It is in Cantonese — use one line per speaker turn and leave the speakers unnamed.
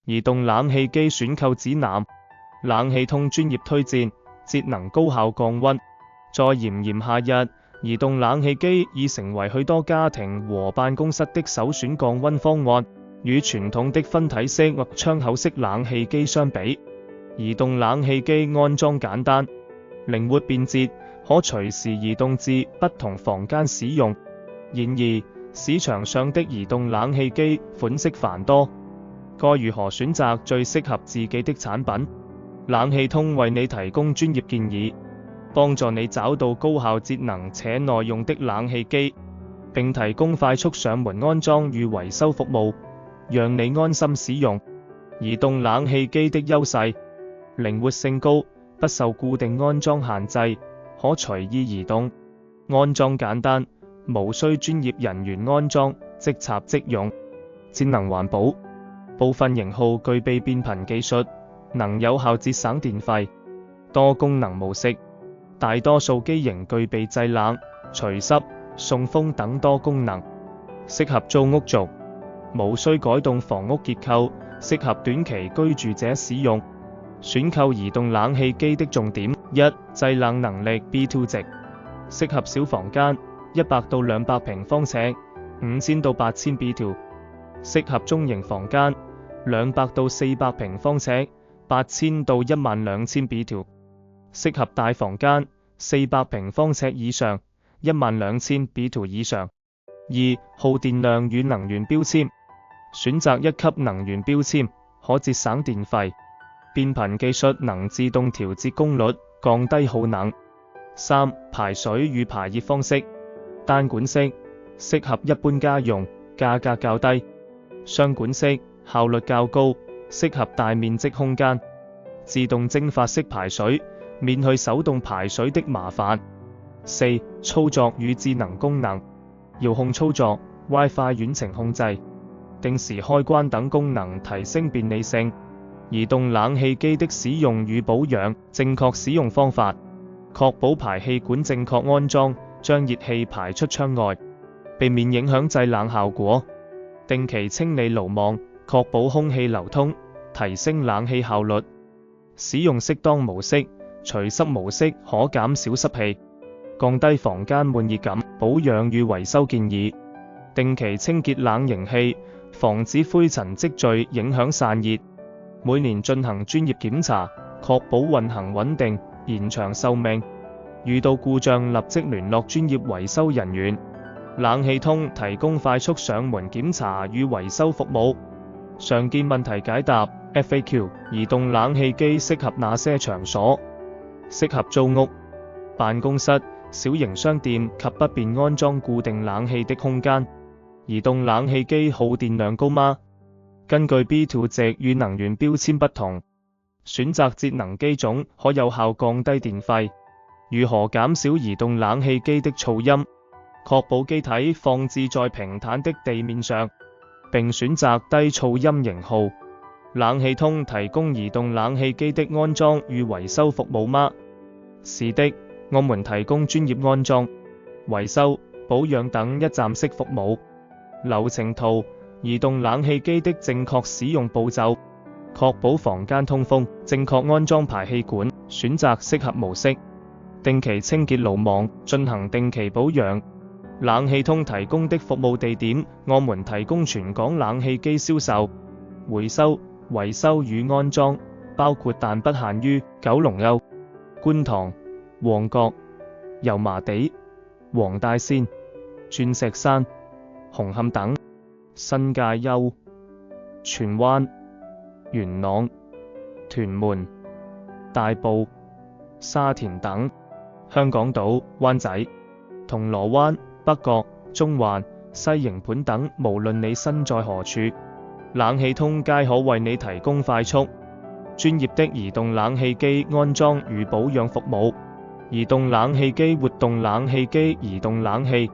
移動冷氣機選購指南，冷氣通專業推薦，節能高效降溫。在炎炎夏日，移動冷氣機已成為許多家庭和辦公室的首選降溫方案。與傳統的分體式或窗口式冷氣機相比，移動冷氣機安裝簡單、靈活便捷，可隨時移動至不同房間使用。然而，市場上的移動冷氣機款式繁多，該如何選擇最適合自己的產品？冷氣通為你提供專業建議，幫助你找到高效節能且耐用的冷氣機，並提供快速上門安裝與維修服務，讓你安心使用。移動冷氣機的優勢：靈活性高，不受固定安裝限制，可隨意移動；安裝簡單，無需專業人員安裝，即插即用；節能環保，部分型號具備變頻技術，能有效節省電費；多功能模式，大多數機型具備製冷、除濕、送風等多功能，適合租屋族，無需改動房屋結構，適合短期居住者使用。選購移動冷氣機的重點：一、製冷能力 B2 值，適合小房間100到200平方尺，5000到8000 BTU；適合中型房間200到400平方尺，8000到12000 BTU；適合大房間400平方尺以上，12000 BTU 以上。二、耗電量與能源標籤，選擇1級能源標籤，可節省電費。變頻技術能自動調節功率，降低耗能。三、排水與排熱方式，單管式，適合一般家用，價格較低；雙管式，效率較高，適合大面積空間。自動蒸發式排水，免去手動排水的麻煩。四、操作與智能功能，遙控操作、WiFi 遠程控制、定時開關等功能提升便利性。移動冷氣機的使用與保養，正確使用方法，確保排氣管正確安裝，將熱氣排出窗外，避免影響製冷效果。定期清理爐網，確保空氣流通，提升冷氣效率。使用適當模式，除濕模式可減少濕氣，降低房間悶熱感。保養與維修建議：定期清潔冷凝器，防止灰塵積聚影響散熱。每年進行專業檢查，確保運行穩定，延長壽命。遇到故障立即聯絡專業維修人員。冷氣通提供快速上門檢查與維修服務。常見問題解答 FAQ： 移動冷氣機適合哪些場所？適合租屋、辦公室、小型商店及不便安裝固定冷氣的空間。移動冷氣機耗電量高嗎？根據 B2 值與能源標籤不同，選擇節能機種可有效降低電費。如何減少移動冷氣機的噪音？確保機體放置在平坦的地面上，並選擇低噪音型號。冷氣通提供移動冷氣機的安裝與維修服務嗎？是的，我們提供專業安裝、維修、保養等一站式服務。流程圖：移動冷氣機的正確使用步驟，確保房間通風，正確安裝排氣管，選擇適合模式，定期清潔爐網，進行定期保養。冷氣通提供的服務地點：我們提供全港冷氣機銷售、回收、維修與安裝，包括但不限於九龍區、觀塘、旺角、油麻地、黃大仙、鑽石山、紅磡等。新界區、荃灣、元朗、屯門、大埔、沙田等。香港島、灣仔、銅鑼灣、北角、中環、西營盤等，無論你身在何處，冷氣通皆可為你提供快速、專業的移動冷氣機安裝與保養服務。移動冷氣機、活動冷氣機、移動冷氣。